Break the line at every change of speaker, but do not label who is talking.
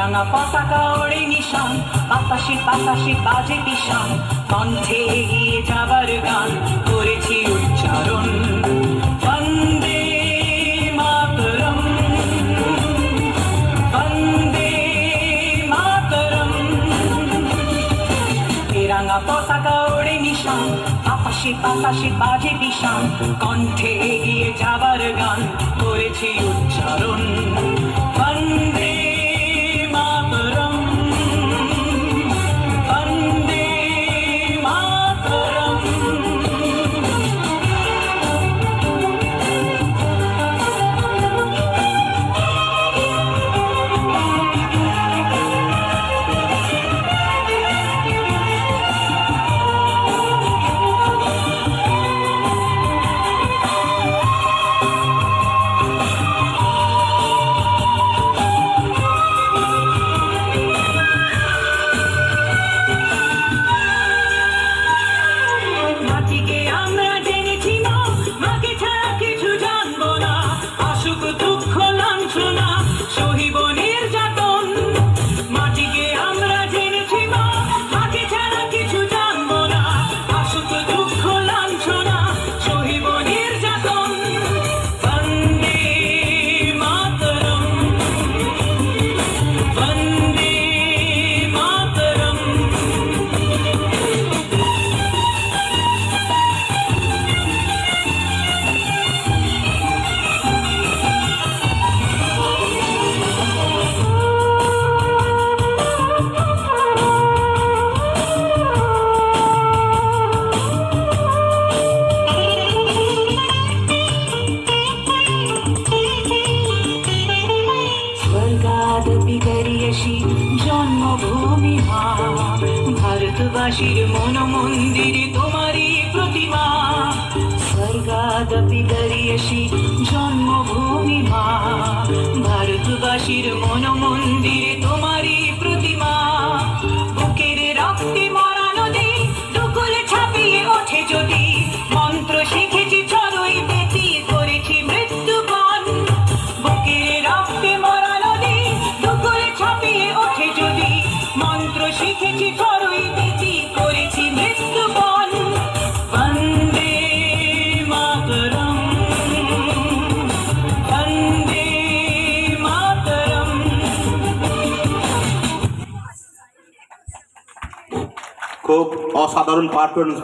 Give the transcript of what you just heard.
রাঙা পতাকা ওড়ে নিশান, বাতাসে বাতাসে বাজে পিশান, কণ্ঠে এগিয়ে যাবার গান করেছি উচ্চারণ। বন্দে মাতরম, বন্দে মাতরম। রাঙা পতাকা ওড়ে নিশান, বাতাসে বাতাসে বাজে পিশান, কণ্ঠে এগিয়ে যাবার গান করেছি উচ্চারণ। বন্দে মাতরম, বন্দে মাতরম। জন্মভূমি মা, ভারতবাসীর মন মন্দিরে তোমারই প্রতিমা। স্বর্গাদপি গরিয়সী জন্মভূমি মা, ভারতবাসীর মন মন্দিরে তোমারই প্রতিমা। বুকের রক্তে মরা নদী দুকুলে ছাপিয়ে ওঠে যদি, মন্ত্র শিখেছি চড়ুই বেতি করেছি মৃত্যুবরণ। বুকের রক্তে মরা নদী দুকুলে ছাপিয়ে ওঠে যদি, মন্ত্র শিখেছি চড়ুই বেতি করেছি মৃত্যুবরণ। বন্দে মাতরম, বন্দে মাতরম।
খুব অসাধারণ পারফরমেন্স